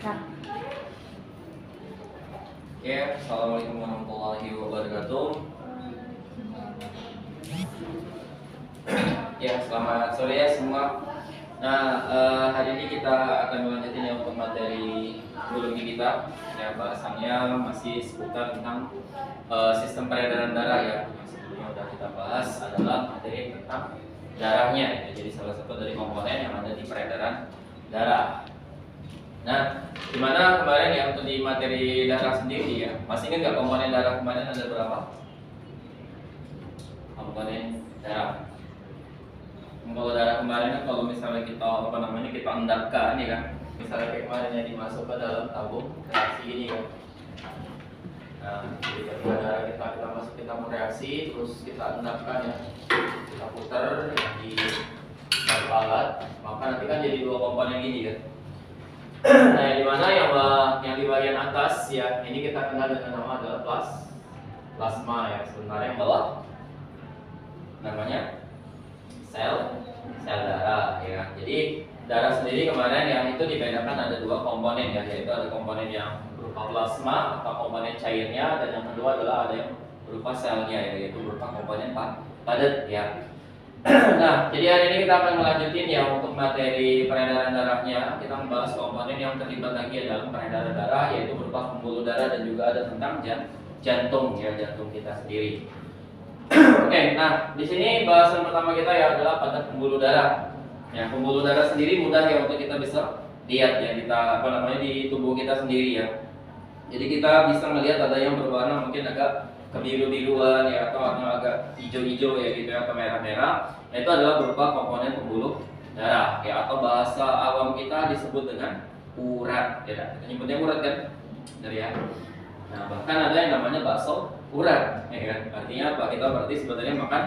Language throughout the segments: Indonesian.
Nah, Oke, assalamualaikum warahmatullahi wabarakatuh. Ya, selamat sore ya semua. Nah, hari ini kita akan melanjutkan ya untuk materi biologi kita. Ya, bahasannya masih seputar tentang sistem peredaran darah ya. Yang sebelumnya sudah kita bahas adalah materi tentang darahnya. Ya. Jadi salah satu dari komponen yang ada di peredaran darah. Nah, dimana kemarin ya untuk di materi darah sendiri ya, masih ingat nggak komponen darah kemarin ada berapa? Komponen darah. Kalau darah kemarin kan kalau misalnya kita kita endapkan ya kan, misalnya kayak kemarin yang dimasuk ke dalam tabung reaksi ini kan. Nah, jadi ketika darah kita masuk kita mereaksi, terus kita endapkan ya, kita putar di satu alat, maka nanti kan jadi dua komponen gini kan. Nah, yang dimana yang di bagian atas ya, ini kita kenal dengan nama adalah plasma ya. Sementara yang bawah namanya sel darah ya. Jadi darah sendiri kemarin yang itu dibedakan ada dua komponen ya, yaitu ada komponen yang berupa plasma atau komponen cairnya, dan yang kedua adalah ada yang berupa selnya ya, yaitu berupa komponen padat ya. Nah, jadi hari ini kita akan melanjutin ya untuk materi peredaran darahnya. Kita membahas komponen yang terlibat lagi dalam peredaran darah, yaitu berupa pembuluh darah dan juga ada tentang jantung ya, jantung kita sendiri. Oke, nah di sini bahasan pertama kita ya adalah pada pembuluh darah. Ya, pembuluh darah sendiri mudah ya untuk kita bisa lihat ya, kita di tubuh kita sendiri ya. Jadi kita bisa melihat ada yang berwarna mungkin agak kebiru-biruan ya, atau agak hijau-hijau ya gitu ya, atau merah-merah. Nah, itu adalah berupa komponen pembuluh darah ya, atau bahasa awam kita disebut dengan urat ya. Kita nyebutnya urat kan dari ya. Nah, bahkan ada yang namanya bakso urat ya kan. Artinya apa? Kita berarti sebenarnya makan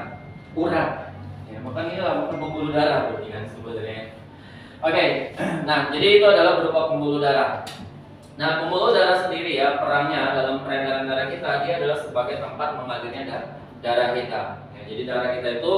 urat. Ya, makan inilah makan pembuluh darah berarti kan sebenarnya. Oke. Nah, jadi itu adalah berupa pembuluh darah. Nah, pembuluh darah sendiri ya, perannya dalam peredaran darah kita, dia adalah sebagai tempat mengalirnya darah kita. Ya, jadi darah kita itu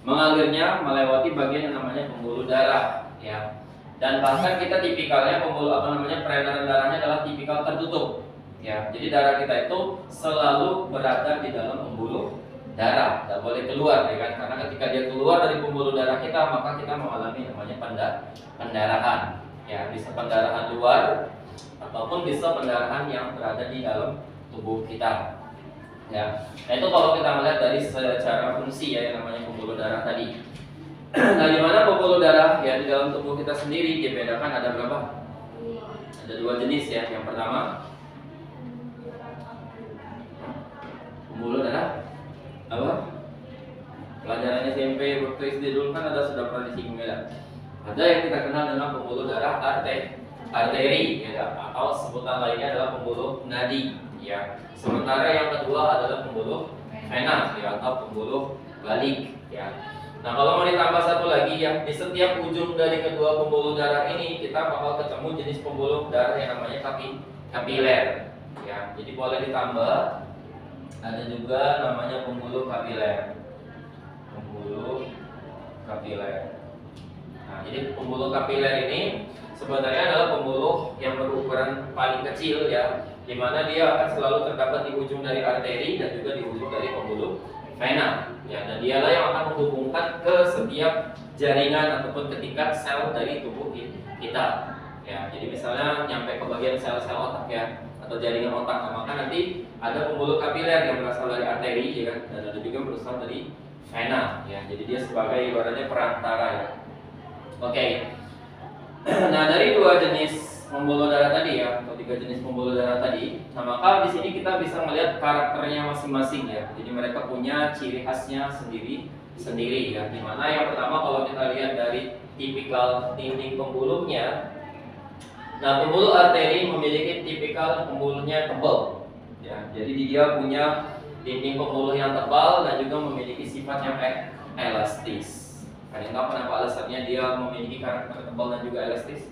mengalirnya melewati bagian yang namanya pembuluh darah ya. Dan bahkan kita tipikalnya peredaran darahnya adalah tipikal tertutup. Ya, jadi darah kita itu selalu berada di dalam pembuluh darah, tidak boleh keluar ya kan. Karena ketika dia keluar dari pembuluh darah kita, maka kita mengalami namanya pendarahan. Ya, bisa pendarahan luar ataupun bisa pendarahan yang berada di dalam tubuh kita. Ya, nah itu kalau kita melihat dari secara fungsi ya, yang namanya pembuluh darah tadi. Nah, di mana pembuluh darah ya di dalam tubuh kita sendiri dibedakan ada berapa? Ada dua jenis ya. Yang pertama pembuluh darah apa? Pelajaran SMP waktu SD dulu kan sudah pernah disinggung ya. Ada yang kita kenal dengan pembuluh darah arteri ya, atau sebutan lainnya adalah pembuluh nadi ya. Sementara yang kedua adalah pembuluh vena ya, atau pembuluh balik ya. Nah, kalau mau ditambah satu lagi ya, di setiap ujung dari kedua pembuluh darah ini kita bakal ketemu jenis pembuluh darah yang namanya kapiler ya. Jadi boleh ditambah, ada juga namanya pembuluh kapiler. Nah, jadi pembuluh kapiler ini sebenarnya adalah pembuluh yang berukuran paling kecil ya, di mana dia akan selalu terdapat di ujung dari arteri dan juga di ujung dari pembuluh vena ya, dan dialah yang akan menghubungkan ke setiap jaringan ataupun ke tingkat sel dari tubuh kita ya. Jadi misalnya nyampe ke bagian sel-sel otak ya, atau jaringan otak, nah, maka nanti ada pembuluh kapiler yang berasal dari arteri ya kan, dan ada juga berasal dari vena ya. Jadi dia sebagai ibaratnya perantara ya. Oke. Nah, dari dua jenis pembuluh darah tadi ya, atau tiga jenis pembuluh darah tadi, nah maka di sini kita bisa melihat karakternya masing-masing ya. Jadi mereka punya ciri khasnya sendiri ya. Dimana yang pertama kalau kita lihat dari tipikal dinding pembuluhnya, nah pembuluh arteri memiliki tipikal pembuluhnya tebal ya. Jadi dia punya dinding pembuluh yang tebal dan juga memiliki sifat yang elastis. Kalian tahu kenapa alasannya dia memiliki karakter tebal dan juga elastis?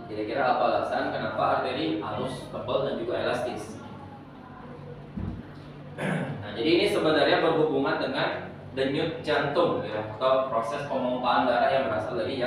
Kira-kira apa alasan kenapa arteri halus, tebal dan juga elastis? Nah, jadi ini sebenarnya berhubungan dengan denyut jantung ya, atau proses pemompaan darah yang berasal dari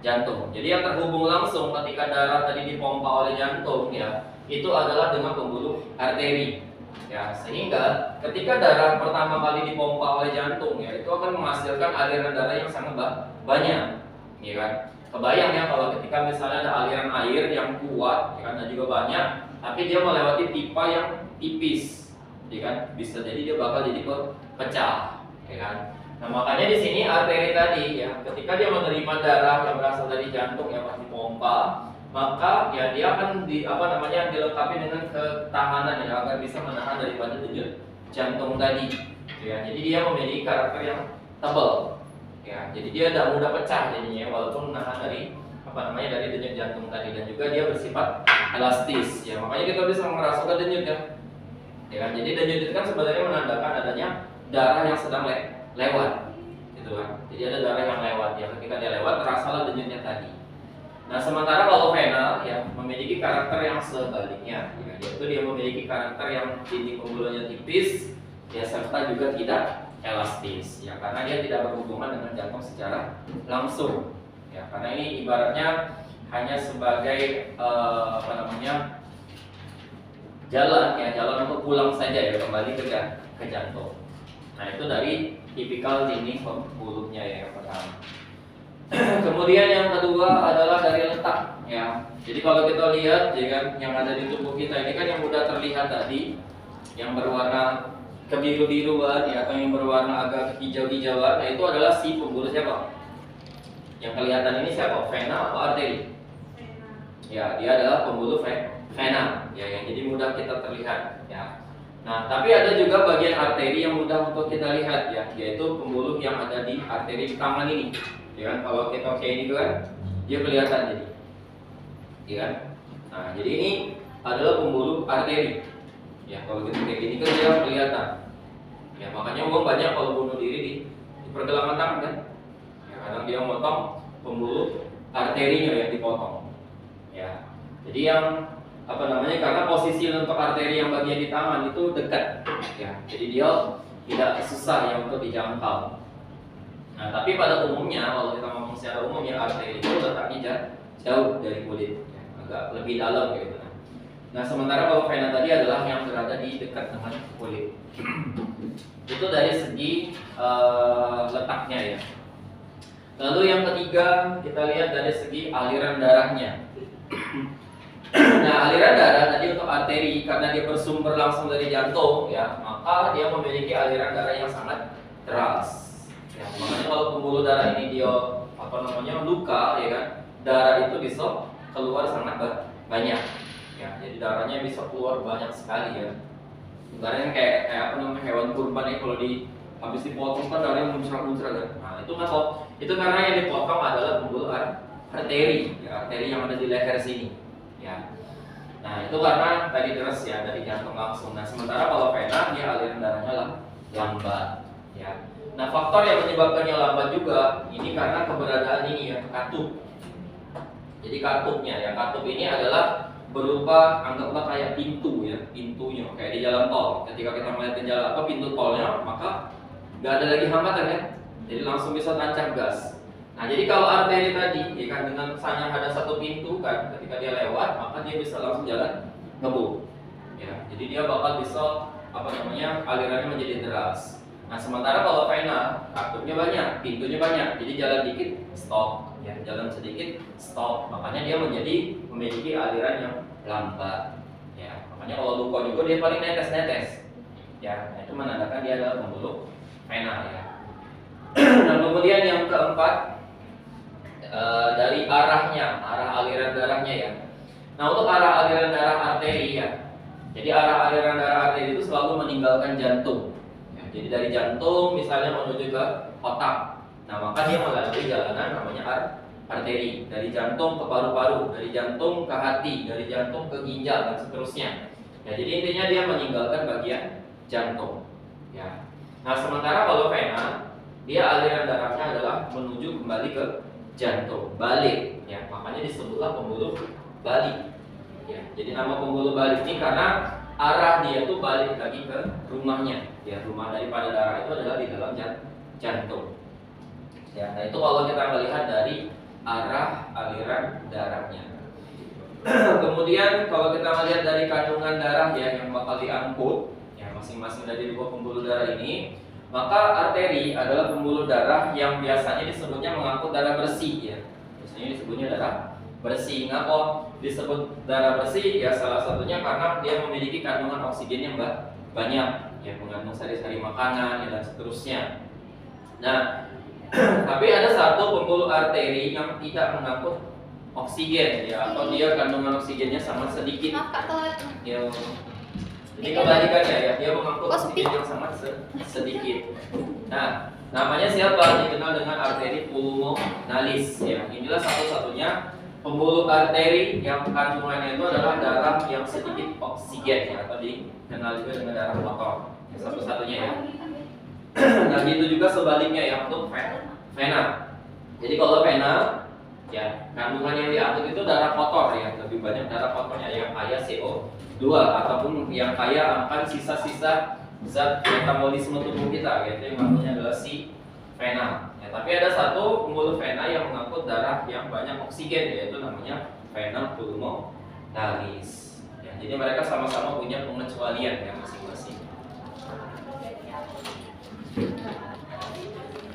jantung. Jadi yang terhubung langsung ketika darah tadi dipompa oleh jantung ya, itu adalah dengan pembuluh arteri. Ya, sehingga ketika darah pertama kali dipompa oleh jantung ya, itu akan menghasilkan aliran darah yang sangat banyak, ya kan? Kebayang ya kalau ketika misalnya ada aliran air yang kuat, ya kan, dan juga banyak, tapi dia melewati pipa yang tipis, ya kan? Bisa jadi dia bakal jadi pecah, ya kan? Nah, makanya di sini arteri tadi ya, ketika dia menerima darah yang berasal dari jantung yang pasti pompa, maka ya dia akan dilengkapi dengan ketahanan ya, agar bisa menahan daripada denyut jantung tadi. Ya, jadi dia memiliki karakter yang tebal. Ya, jadi dia tidak mudah pecah jadinya, walaupun menahan dari dari denyut jantung tadi, dan juga dia bersifat elastis. Ya, makanya kita bisa merasakan denyut ya. Ya kan? Jadi denyut itu kan sebenarnya menandakan adanya darah yang sedang lewat, gitu kan. Jadi ada darah yang lewat ya, ketika dia lewat terasalah denyutnya tadi. Nah, sementara kalau vena ya memiliki karakter yang sebaliknya, ya, yaitu dia memiliki karakter yang dinding pembuluhnya tipis, ya, serta juga tidak elastis, ya, karena dia tidak berhubungan dengan jantung secara langsung, ya, karena ini ibaratnya hanya sebagai jalan untuk pulang saja ya, kembali ke jantung. Nah, itu dari tipikal dinding pembuluhnya ya, yang pertama. Kemudian yang kedua adalah dari letak ya. Jadi kalau kita lihat ya kan, yang ada di tubuh kita ini kan yang mudah terlihat tadi, yang berwarna kebiru-biruan ya, atau yang berwarna agak hijau-hijauan, nah itu adalah si pembuluh siapa? Yang kelihatan ini siapa? Vena atau arteri? Ya, dia adalah pembuluh vena ya, yang jadi mudah kita terlihat ya. Nah, tapi ada juga bagian arteri yang mudah untuk kita lihat ya, yaitu pembuluh yang ada di arteri di tangan ini. Ya kan, kalau kita kayak ini kan dia kelihatan jadi, ya kan. Nah, jadi ini adalah pembuluh arteri. Ya, kalau kita kayak gini kan dia kelihatan. Ya, makanya orang banyak kalau bunuh diri di pergelangan tangan kan. Ya, kadang dia motong pembuluh arterinya yang dipotong. Ya, jadi yang karena posisi untuk arteri yang bagian di tangan itu dekat. Ya, jadi dia tidak susah ya untuk dijangkau. Nah, tapi pada umumnya kalau kita ngomong secara umum ya, arteri itu letaknya jauh dari kulit, ya, agak lebih dalam gitu. Nah, sementara kalau vena tadi adalah yang berada di dekat dengan kulit. Itu dari segi letaknya ya. Lalu yang ketiga kita lihat dari segi aliran darahnya. Nah, aliran darah tadi untuk arteri karena dia bersumber langsung dari jantung ya, maka dia memiliki aliran darah yang sangat deras. Ya, makanya kalau pembuluh darah ini dia luka ya kan, darah itu bisa keluar sangat banyak. Ya, jadi darahnya bisa keluar banyak sekali ya. Darahnya kayak hewan kurban ya, kalau habis dipotong kan darahnya muncrat-muncrat kan. Nah, itu karena yang dipotong adalah pembuluh arteri, ya, arteri yang ada di leher sini. Ya. Nah, itu karena tadi deras ya, dari jantung langsung. Nah, sementara kalau vena dia aliran darahnya lambat ya. Nah, faktor yang menyebabkannya lambat juga ini karena keberadaan ini ya, katup. Jadi katupnya ya, katup ini adalah berupa anggaplah kayak pintu ya, pintunya kayak di jalan tol. Ketika kita melihat jalan pintu tolnya, maka nggak ada lagi hambatan ya, jadi langsung bisa tancap gas. Nah, jadi kalau arteri tadi ya kan, dengan hanya ada satu pintu kan, ketika dia lewat maka dia bisa langsung jalan ngebut. Ya, jadi dia bakal bisa alirannya menjadi deras. Nah, sementara kalau vena katupnya banyak, pintunya banyak, jadi jalan dikit stop, ya, jalan sedikit stop. Makanya dia memiliki aliran yang lambat. Ya, makanya kalau luka juga dia paling netes-netes. Ya, nah itu menandakan dia adalah pembuluh vena ya. Nah, kemudian yang keempat dari arah aliran darahnya ya. Nah, untuk arah aliran darah arteri ya. Jadi arah aliran darah arteri itu selalu meninggalkan jantung. Ya, jadi dari jantung misalnya menuju ke otak. Nah, maka dia melalui jalanan namanya arteri. Dari jantung ke paru-paru, dari jantung ke hati, dari jantung ke ginjal dan seterusnya. Ya, jadi intinya dia meninggalkan bagian jantung. Ya. Nah, sementara kalau vena dia aliran darahnya adalah menuju kembali ke jantung, balik ya, makanya disebutlah pembuluh balik ya. Jadi nama pembuluh balik ini karena arah dia tuh balik lagi ke rumahnya ya, rumah daripada darah itu adalah di dalam jantung ya. Nah, itu kalau kita melihat dari arah aliran darahnya. Kemudian kalau kita melihat dari kandungan darah ya yang bakal diangkut ya masing-masing dari dua pembuluh darah ini, maka arteri adalah pembuluh darah yang biasanya disebutnya mengangkut darah bersih ya. Biasanya disebutnya darah bersih. Kenapa disebut darah bersih? Ya salah satunya karena dia memiliki kandungan oksigen yang banyak ya, mengandung sari-sari makanan ya, dan seterusnya. Nah, tapi ada satu pembuluh arteri yang tidak mengangkut oksigen ya, atau dia kandungan oksigennya sangat sedikit. Ya, jadi kebalikannya ya, dia mengangkut oksigen yang sangat sedikit. Nah, namanya siapa? Dikenal dengan arteri pulmonalis ya. Inilah satu-satunya pembuluh arteri yang kandungannya itu adalah darah yang sedikit oksigen ya, atau dikenal juga dengan darah kotor. Ya, satu-satunya ya. Nah, gitu juga sebaliknya ya untuk vena. Jadi kalau vena ya, kandungan yang diangkut itu darah kotor ya, lebih banyak darah kotornya yang kaya CO2 ataupun yang kaya akan sisa-sisa zat metabolisme tubuh kita, yaitu yang namanya adalah si vena. Ya, tapi ada satu pembuluh vena yang mengangkut darah yang banyak oksigen, yaitu namanya vena pulmonalis. Ya, jadi mereka sama-sama punya pengecualian ya masing-masing.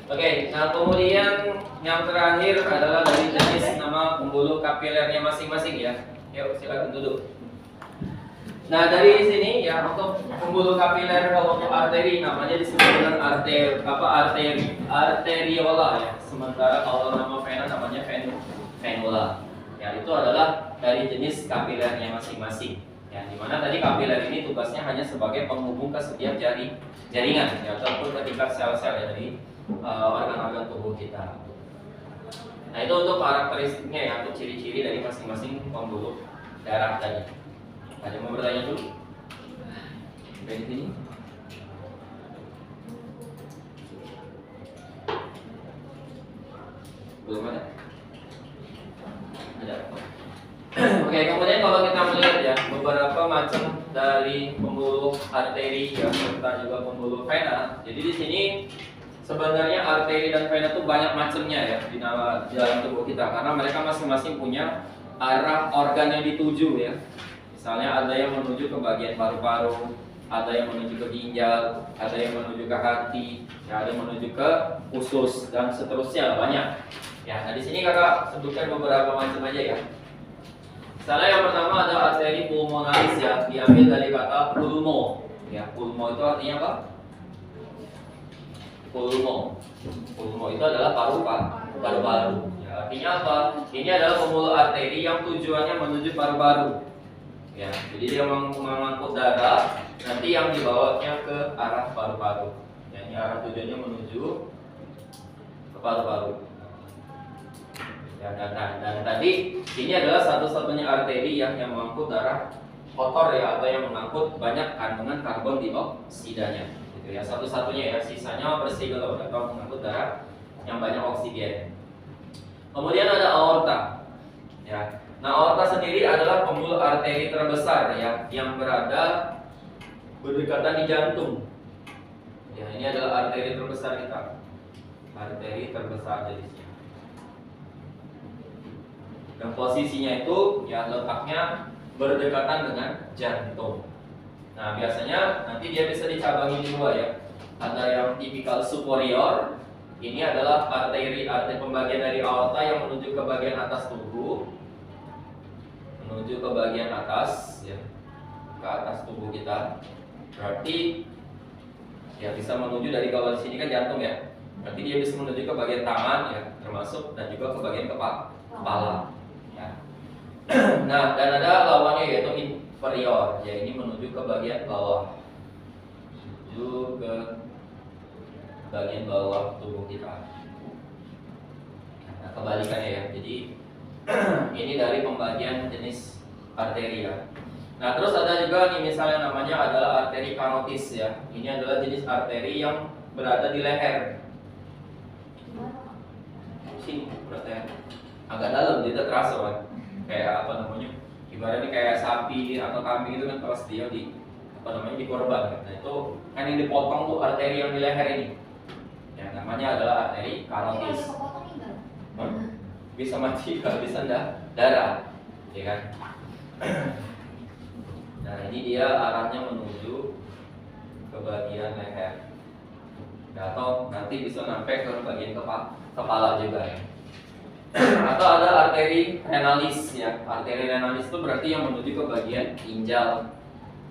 Oke, nah kemudian yang terakhir adalah dari jenis nama pembuluh kapilernya masing-masing ya. Yuk silakan duduk. Nah dari sini ya untuk pembuluh kapiler, kalau untuk arteri namanya disebut dengan arteriola ya. Sementara kalau nama vena namanya venula. Ya itu adalah dari jenis kapilernya masing-masing. Ya dimana tadi kapiler ini tugasnya hanya sebagai penghubung ke setiap jaringan ya, ataupun ketika sel-sel ya dari organ-organ tubuh kita. Nah itu untuk karakteristiknya ya, untuk ciri-ciri dari masing-masing pembuluh darah tadi. Ada yang mau bertanya dulu? Sampai di sini? Belum ada? Ada. Oke, kemudian kalau kita melihat ya beberapa macam dari pembuluh arteri ya, serta juga pembuluh vena. Jadi di sini sebenarnya arteri dan vena itu banyak macamnya ya di dalam tubuh kita, karena mereka masing-masing punya arah organ yang dituju ya. Misalnya ada yang menuju ke bagian paru-paru, ada yang menuju ke ginjal, ada yang menuju ke hati, ya, ada yang menuju ke usus dan seterusnya, banyak. Ya, nah di sini kakak sebutkan beberapa macam aja ya. Misalnya yang pertama ada arteri pulmonalis ya, diambil dari kata pulmo. Ya, pulmo itu artinya apa? Pulmo. Pulmo itu adalah paru-paru. Ya, artinya apa? Ini adalah pembuluh arteri yang tujuannya menuju paru-paru. Ya, jadi dia mengangkut darah, nanti yang dibawanya ke arah paru-paru. Ya, ini arah tujuannya menuju ke paru-paru. Ya, dan tadi ini adalah satu-satunya arteri yang mengangkut darah kotor ya, atau yang mengangkut banyak kandungan karbon dioksidanya. Gitu ya, satu-satunya ya, sisanya bersih kalau atau mengangkut darah yang banyak oksigen. Kemudian ada aorta. Ya. Nah, aorta sendiri adalah pembuluh arteri terbesar ya, yang berada berdekatan di jantung. Ya, ini adalah arteri terbesar kita. Arteri terbesar jenisnya. Dan posisinya itu ya letaknya berdekatan dengan jantung. Nah, biasanya nanti dia bisa dicabangi dua ya. Ada yang tipikal superior. Ini adalah arteri pembagian dari aorta yang menuju ke bagian atas tubuh. Menuju ke bagian atas ya, ke atas tubuh kita. Berarti ya bisa menuju dari, kalau di sini kan jantung ya, berarti dia bisa menuju ke bagian tangan ya, termasuk, dan juga ke bagian kepala ya. Nah, dan ada lawannya yaitu inferior ya, ini menuju ke bagian bawah, menuju ke bagian bawah tubuh kita. Nah, kebalikannya ya, jadi ini dari pembagian jenis arteri ya. Nah, terus ada juga nih misalnya namanya adalah arteri karotis ya. Ini adalah jenis arteri yang berada di leher. Sini berarti agak dalam, jadi terasa kan. Kayak apa namanya? Ibaratnya kayak sapi atau kambing itu kan pas dia di apa namanya dikorban. Nah, itu kan yang dipotong tuh arteri yang di leher ini. Ya, namanya adalah arteri karotis. bisa mati kehabisan darah, ya kan? Nah, ini dia arahnya menuju ke bagian leher. Atau nanti bisa sampai ke bagian kepala juga ya. Atau ada arteri renalis ya. Arteri renalis itu berarti yang menuju ke bagian ginjal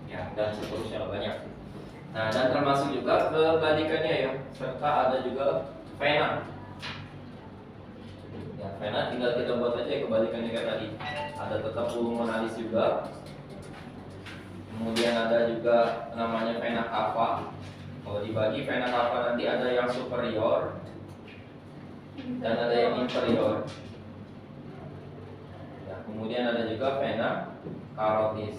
ya, dan seterusnya banyak. Nah, dan termasuk juga kebalikannya ya, serta ada juga vena. Ya, vena tinggal kita buat aja kebalikannya kayak tadi. Ada tetap pulmonalis juga. Kemudian ada juga namanya vena cava. Kalau dibagi vena cava nanti ada yang superior dan ada yang inferior. Ya, kemudian ada juga vena carotis.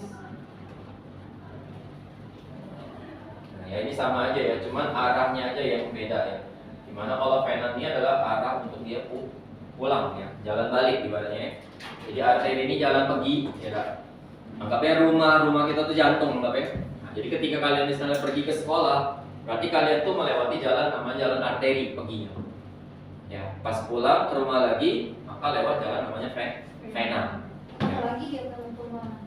Nah, ya ini sama aja ya, cuman arahnya aja yang beda ya. Dimana kalau vena ini adalah arah untuk dia pulang ya, jalan balik ibaratnya ya. Jadi arteri ini jalan pergi ya. Anggapnya rumah kita tuh jantung anggapnya. Nah, jadi ketika kalian misalnya pergi ke sekolah, berarti kalian tuh melewati jalan namanya jalan arteri perginya. Ya, pas pulang ke rumah lagi, maka lewat jalan namanya vena. Apalagi dia ketemu rumah.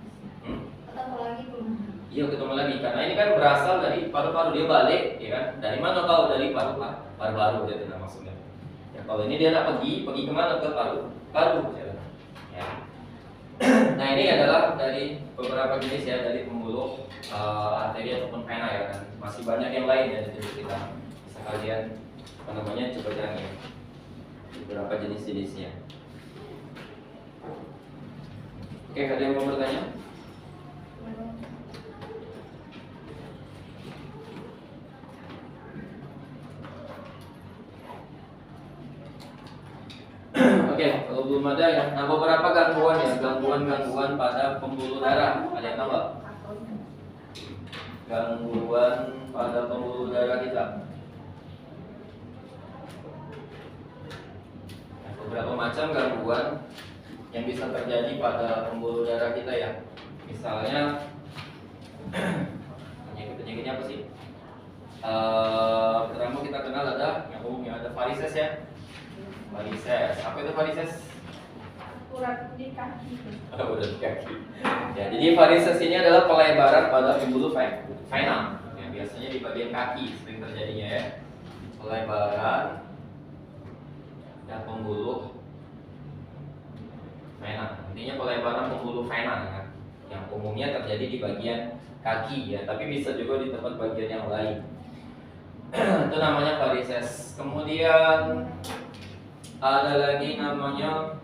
Ketemu lagi rumah. Iya, ketemu lagi karena ini kan berasal dari paru-paru, dia balik, ya kan? Dari mana tahu? Dari paru-paru gitu nah maksudnya. Ya, kalau ini dia nak pergi kemana? Ke paru. Ya. Nah, ini adalah dari beberapa jenis ya, dari pembuluh arteri ataupun vena ya kan. Masih banyak yang lain ya, jadi kita bisa kalian coba cari beberapa jenis-jenisnya. Oke, ada yang mau bertanya? Oke, kalau belum ada ya. Nah, beberapa gangguan ya, gangguan pada pembuluh darah. Ada yang tahu nggak? Gangguan pada pembuluh darah kita. Nah, beberapa macam gangguan yang bisa terjadi pada pembuluh darah kita ya. Misalnya penyakitnya apa sih? Pertama kita kenal ada yang umumnya ada varises ya. Varises. Apa itu varises? Urat di kaki. Urat di kaki. Ya, jadi varises ini adalah pelebaran pada pembuluh vena. Ya, biasanya di bagian kaki sering terjadinya ya. Pelebaran dan pembuluh vena. Intinya pelebaran pembuluh vena ya. Yang umumnya terjadi di bagian kaki ya, tapi bisa juga di tempat bagian yang lain. Itu namanya varises. Kemudian ada lagi namanya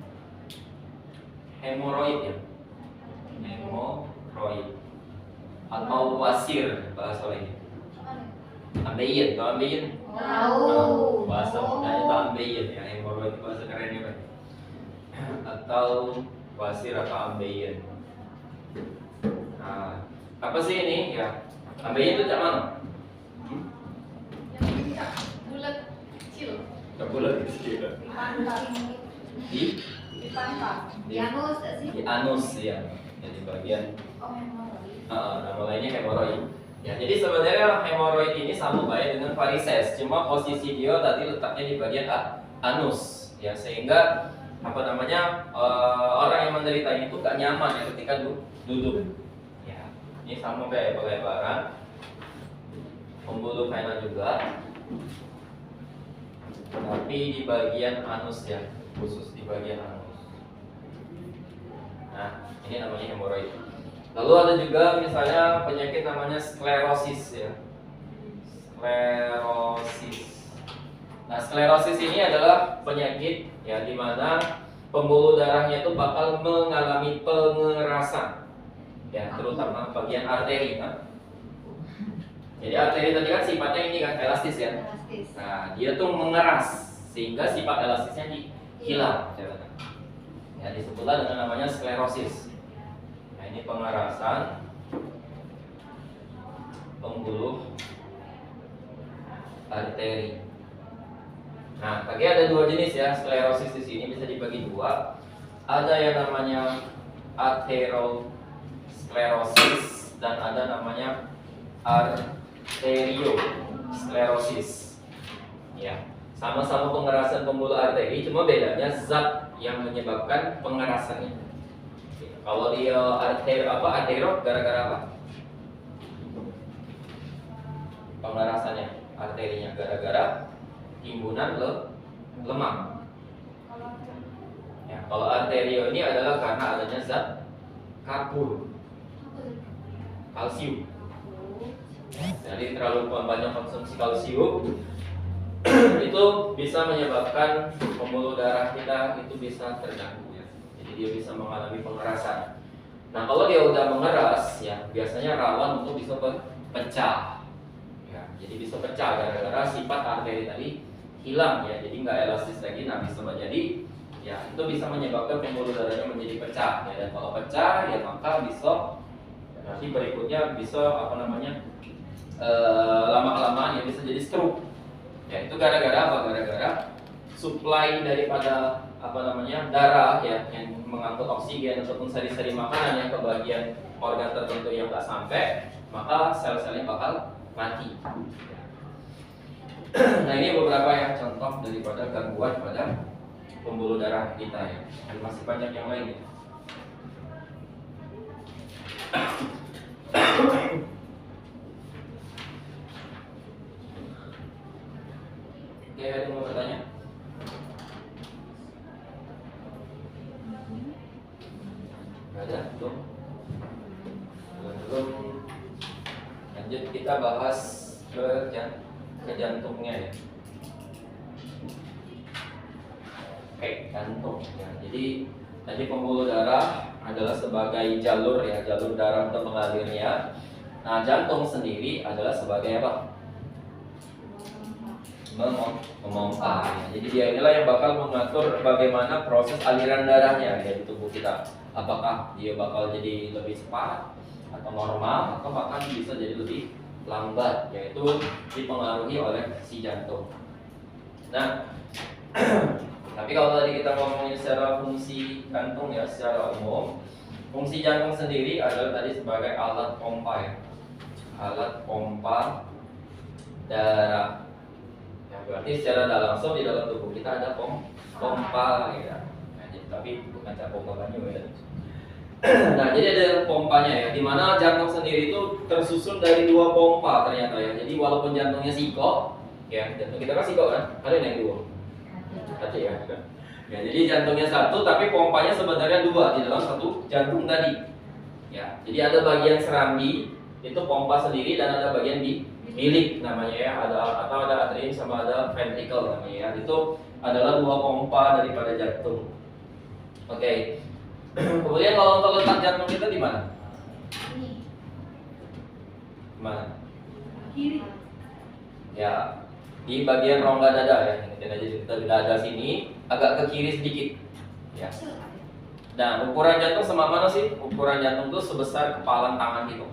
hemoroid ya, hemoroid atau wasir bahasa lainnya. Ambeien, tau ambeien? Tahu. Bahasa mudanya itu ambeien ya, hemoroid itu bahasa kerennya kan. Atau wasir atau ambeien. Nah, apa sih ini ya? Ambeien itu cak mana? Bulat kecil. Tak bulat kecil. Di pantat. Di pantat. Di anus tak sih? Di anus ya, jadi bagian. Oh, hemoroid. Nama lainnya hemoroid. Ya, jadi sebenarnya hemoroid ini sama baik dengan varises, cuma posisi dia tadi letaknya di bagian anus, ya sehingga orang yang menderita ini tuh gak nyaman ya ketika duduk. Ya, ini sama kayak pelebaran pembuluh vena juga, tapi di bagian anus ya, khusus di bagian anus. Nah, ini namanya hemoroid. Lalu ada juga misalnya penyakit namanya sklerosis ya. Sklerosis. Nah, sklerosis ini adalah penyakit ya di mana pembuluh darahnya itu bakal mengalami pengerasan. Ya, terutama bagian arteri kan. Jadi arteri tadi kan sifatnya ini kan elastis ya. Elastis. Nah, dia tuh mengeras sehingga sifat elastisnya hilang. Ya, disebutlah dengan namanya sklerosis. Nah, ini pengerasan pembuluh arteri. Nah, tadi ada dua jenis ya sklerosis di sini bisa dibagi dua. Ada yang namanya aterosklerosis dan ada namanya arteriosklerosis. Ya, sama-sama pengerasan pembuluh arteri, cuma bedanya zat yang menyebabkan pengerasannya. Kalau dia aterok gara-gara apa? Pengerasannya arterinya gara-gara timbunan lemak. Ya, kalau arterio ini adalah karena adanya zat karbon, kalsium. Jadi terlalu banyak konsumsi kalsium itu bisa menyebabkan pembuluh darah kita itu bisa terganggu ya. Jadi dia bisa mengalami pengerasan. Nah kalau dia udah mengeras ya biasanya rawan untuk bisa pecah. Ya, jadi bisa pecah gara-gara sifat arteri tadi hilang ya. Jadi nggak elastis lagi. Nah bisa jadi ya itu bisa menyebabkan pembuluh darahnya menjadi pecah ya. Dan kalau pecah ya maka bisa nanti berikutnya bisa lama-kelamaan ya bisa jadi stroke. Ya itu gara-gara apa? Gara-gara suplai daripada darah ya yang mengangkut oksigen ataupun sari-sari makanan yang ke bagian organ tertentu yang nggak sampai, maka sel-selnya bakal mati. Nah ini beberapa yang contoh daripada gangguan pada pembuluh darah kita ya. Dan masih banyak yang lain ya. Oke, ada yang mau bertanya? Ada? Belum? Belum. Lanjut kita bahas ke jantungnya ya. Oke, jantung ya. Jadi tadi pembuluh darah adalah sebagai jalur ya, jalur darah untuk mengalirnya. Nah, jantung sendiri adalah sebagai apa? Memompa ya. Jadi dia inilah yang bakal mengatur bagaimana proses aliran darahnya ya di tubuh kita. Apakah dia bakal jadi lebih cepat atau normal atau bahkan bisa jadi lebih lambat, yaitu dipengaruhi oleh si jantung. Nah, tapi kalau tadi kita ngomongin secara fungsi jantung ya secara umum, fungsi jantung sendiri adalah tadi sebagai alat pompa ya, alat pompa darah. Berarti secara tidak langsung di dalam tubuh kita ada pompa ya. Nah, jadi, tapi bukan cara pompa banyu ya. Nah jadi ada pompanya ya, dimana jantung sendiri itu tersusun dari 2 pompa ternyata ya. Jadi walaupun jantungnya siko ya, jantung kita kan siko kan, ada yang 2 tadi ya. Ya jadi jantungnya 1 tapi pompanya sebenarnya 2 di dalam satu jantung tadi ya. Jadi ada bagian serambi itu pompa sendiri dan ada bagian di bilik namanya ya, atau ada atrium sama ada ventricle namanya ya. Itu adalah 2 pompa daripada jantung. Oke. Kemudian kalau untuk letak jantung kita di mana? Ini. Mana? Kiri. Ya, di bagian rongga dada ya. Ingat aja kita dada sini agak ke kiri sedikit. Ya. Nah, ukuran jantung sama mana sih? Ukuran jantung itu sebesar kepalan tangan gitu.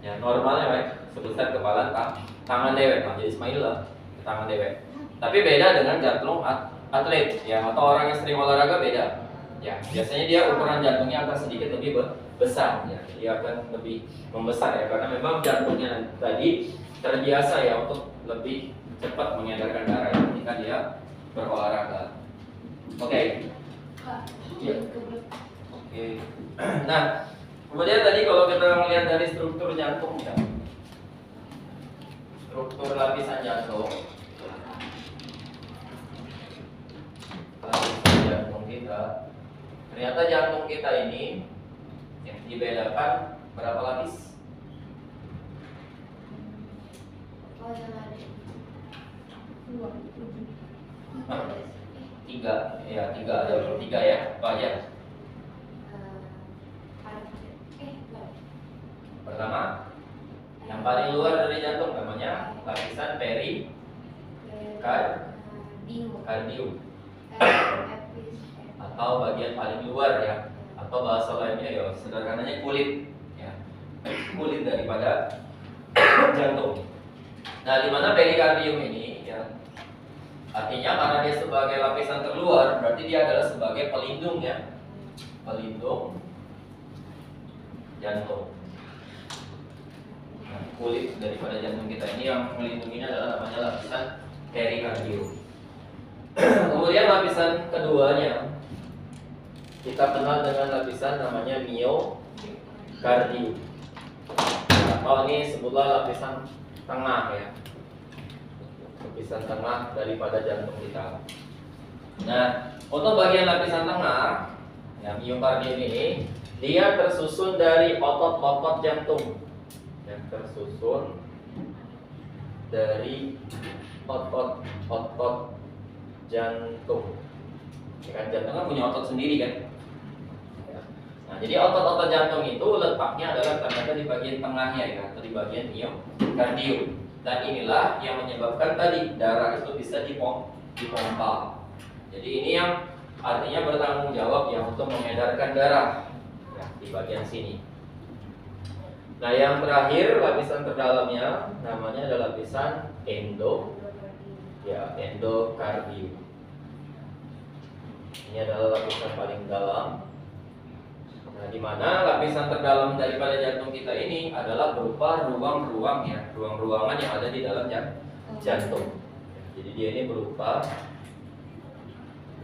Ya, normalnya baik sebesar kepalan tangan dewek. Nah, jadi smile lah tangan dewek. Tapi beda dengan jantung atlet ya, atau orang yang sering olahraga beda. Ya, biasanya dia ukuran jantungnya akan sedikit lebih besar ya. Dia akan lebih membesar ya karena memang jantungnya tadi terbiasa ya untuk lebih cepat mengedarkan darah ketika dia berolahraga. Oke. Ya. Oke. Nah, kemudian tadi kalau kita melihat dari struktur jantung ya. Struktur lapisan jantung. Lapisan jantung kita. Ternyata jantung kita ini yang dibedakan berapa lapis? Oh yang ada 2. 3 ya, 3 ada 3 ya, apa aja? Pertama, yang paling luar dari jantung namanya lapisan perikardium atau bagian paling luar ya, atau bahasa lainnya ya sederhananya kulit ya, kulit daripada jantung. Nah, di mana perikardium ini ya, artinya karena dia sebagai lapisan terluar, berarti dia adalah sebagai pelindung ya, pelindung jantung. Nah, kulit daripada jantung kita ini yang melindunginya adalah namanya lapisan perikardium. Kemudian lapisan keduanya kita kenal dengan lapisan namanya miokardium. Atau ini sebutlah lapisan tengah ya. Lapisan tengah daripada jantung kita. Nah, untuk bagian lapisan tengah, ya, miokardium ini dia tersusun dari otot-otot jantung. Yang tersusun dari otot-otot jantung. Ya kan, jantung kan punya otot sendiri kan. Ya. Nah, jadi otot-otot jantung itu letaknya adalah ternyata di bagian tengahnya ya, atau di bagian miokardium. Dan inilah yang menyebabkan tadi darah itu bisa dipompa. Jadi ini yang artinya bertanggung jawab ya untuk mengedarkan darah ya, di bagian sini. Nah, yang terakhir lapisan terdalamnya namanya adalah lapisan endokardium. Ini adalah lapisan paling dalam. Nah, di mana lapisan terdalam daripada jantung kita ini adalah berupa ruang-ruang ya, ruang-ruangan yang ada di dalam jantung. Jadi dia ini berupa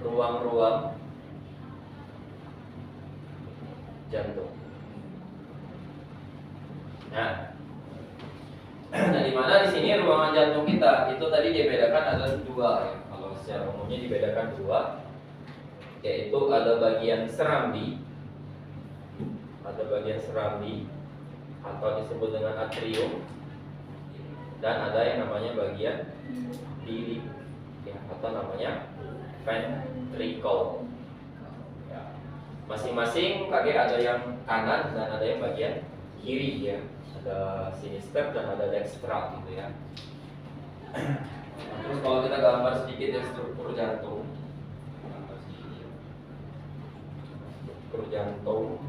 ruang-ruang jantung. Nah, di mana di sini ruangan jantung kita itu tadi dibedakan ada dua ya. Kalau secara umumnya dibedakan dua, yaitu ada bagian serambi, atau disebut dengan atrium, dan ada yang namanya bagian bilik ya, atau namanya ventricle. Ya. Masing-masing kakek ada yang kanan dan ada yang bagian kiri ya. Ada sinister dan ada dextra gitu ya. Terus kalau kita gambar sedikit ya struktur jantung. Struktur jantung.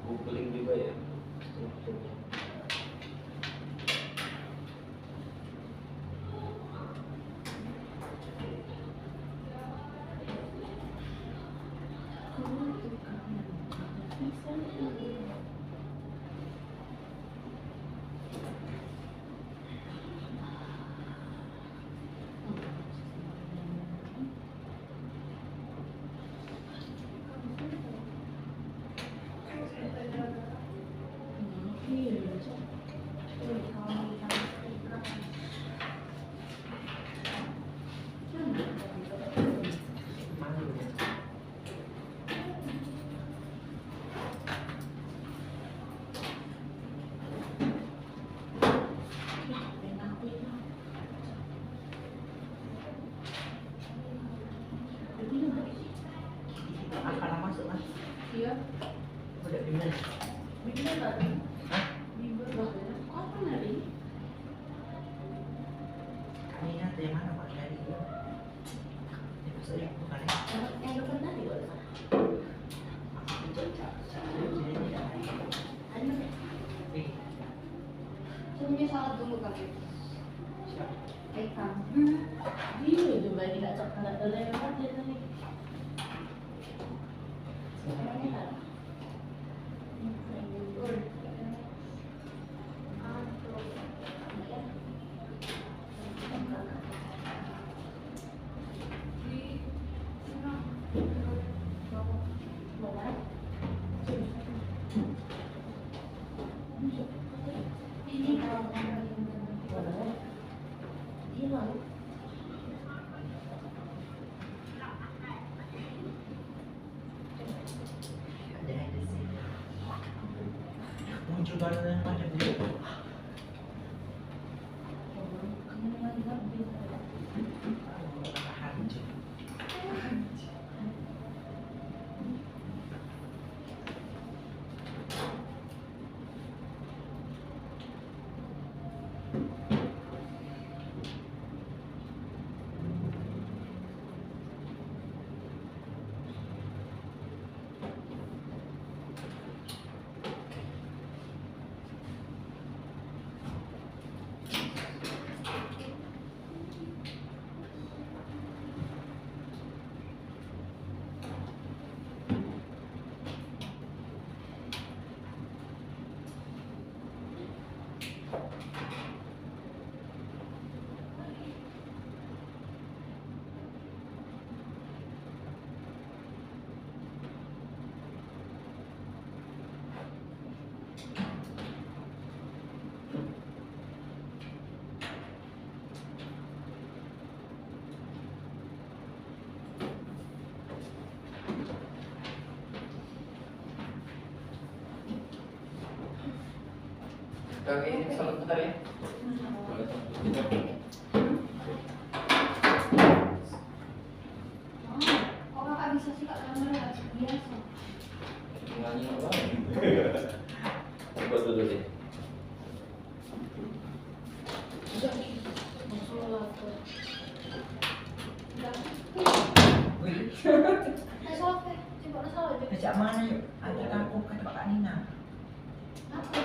Googling juga ya. Iya. Udah pindah. Bimbel tadi. Hah? Bimbel bagus. Kapan hari? Kanina teh mana Pak dari itu? Itu saya bukan ya. Yang depan tadi boleh. Sebenarnya sangat dulu kali. Ikan. Iya juga tidak coklat lewat dia tadi. Ada sih. Muncul baru yang pada dulu. Hancur. Oke, salam bentar ya. Kok kakak bisa sih kak kamera biasa? Nyanyi apa? Coba dulu deh. Wih, ajak mana yuk? Ajak aku ke tempat Kak Nina.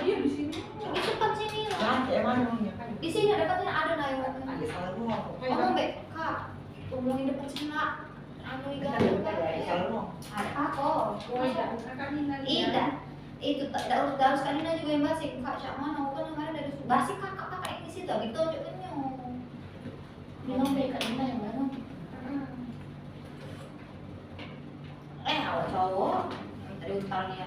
Dia di sini. Di depan sini lah. Lantai mana ya? Di sini dekatnya ada nah yang Ada salah ruang. ngomong Mbak, kak, ngomongin depan sini nak. Anu iga. Salah ruang. Ada apa? Iya. Itu tak harus kanina juga yang basi. Kak, siapa mana? Kan kemarin dari basi kakak yang di situ. Gitu tunjukkannya. Bilang Mbak kanina yang mana? Awal cowok. Tadi utarnya.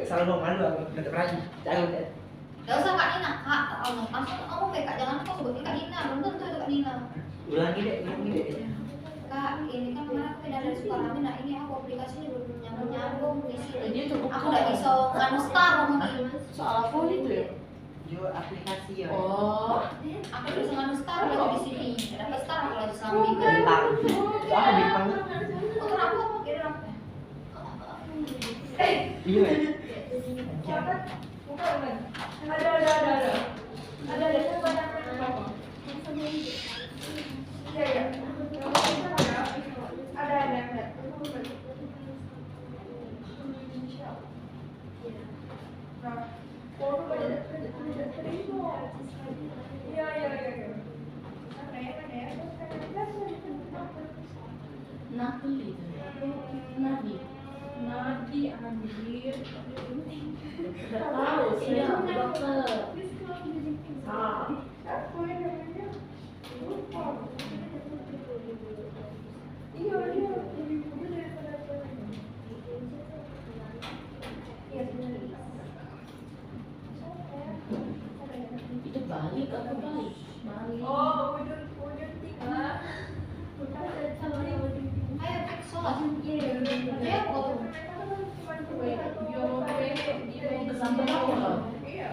Salah ruang malu aku. Nanti pernah jangan deh. Gak usah Kak Nina, Kak, langsung ngomong kayak Kak, jangan kok sebutin Kak Nina, belum tentu itu Kak Nina. Ulangi deh. Kak, ini kan kemarin aku pindah dari Sukarami, nah ini aku aplikasinya belum nyambung di sini. Aku udah bisa nganu star ngomongin soal apa itu ya? Jo aplikasi ya. Oh, aku bisa nganu star lagi di sini. Dapat star aku lagi selama minggu. Bentar. Aku bintang. Oh, kenapa aku kira apa? Iya. Nadi ambil. Tahu iya dokter. Apa namanya? Iya iya. Itu balik apa balik? Oh, udah 3. Ayo sholat. Iya, kok. Kesampean apa? Iya.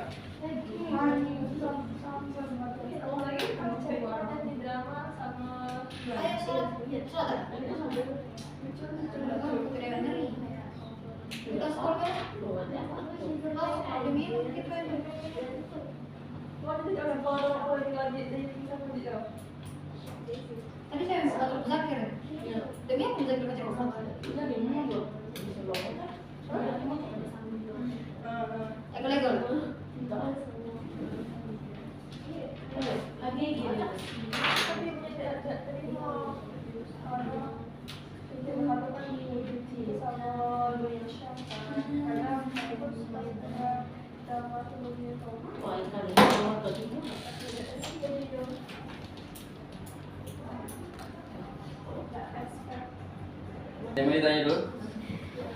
Ayo sholat. Sholat. Tadi saya mau ngatur Zakir. Demi apa Zakir baca Quran? Legal. Yang mau ditanya dulu?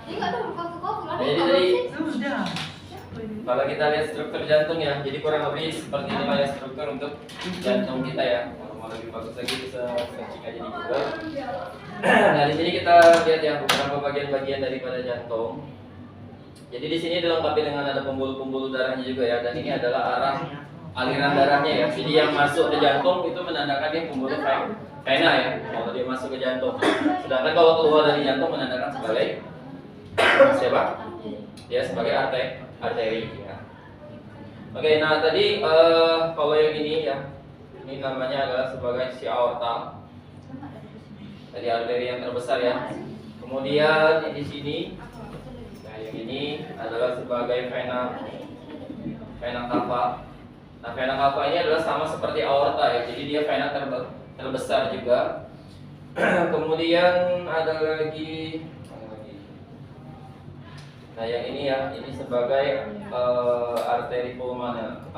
Ini nggak ada kopi lah. Jadi tadi Sudah. kalau kita lihat struktur jantung ya, jadi kurang lebih seperti ini lah ya struktur untuk jantung kita ya. Kalau mau lebih bagus lagi bisa searching aja di Google. Nah di sini kita lihat ya beberapa bagian-bagian daripada jantung. Jadi di sini dilengkapi dengan ada pembuluh-pembuluh darahnya juga ya, dan ini adalah arah aliran darahnya ya. Jadi yang masuk ke jantung itu menandakan dia pembuluh vena ya, kalau dia masuk ke jantung. Sedangkan kalau keluar dari jantung menandakan sebagai siapa? Ya sebagai arteri ya. Oke, nah tadi kalau yang ini ya, ini namanya adalah sebagai si aorta. Tadi arteri yang terbesar ya. Kemudian di sini, nah yang ini adalah sebagai vena cava. Nah vena cava ini adalah sama seperti aorta ya, jadi dia vena terbesar juga. Kemudian ada lagi. Nah yang ini ya, ini sebagai arteri pulmonalis.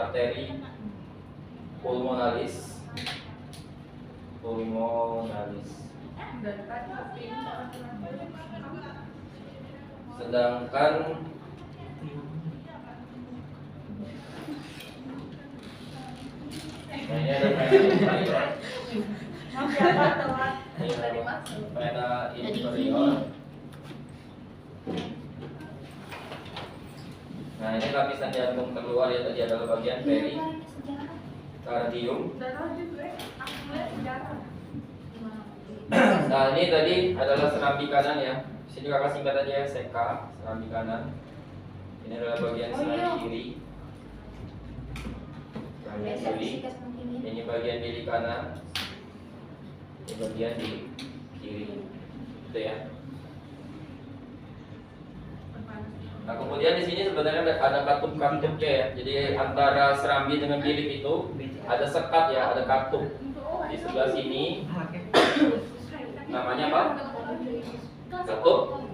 Sedangkan nah ini ada vena inferior. Nah ini lapisan jantung terluar ya, tadi adalah bagian perikardium. Nah ini tadi adalah serambi kanan ya. Sini kakak singkat aja ya, SK, serambi kanan. Ini adalah bagian serambi kiri. Serambi kiri. Ini bagian di kanan. Ini bagian di kiri. Itu ya. Nah kemudian di sini sebenarnya ada katup-katupnya ya. Jadi antara serambi dengan bilik itu ada sekat ya, ada katup. Di sebelah sini namanya apa? Katup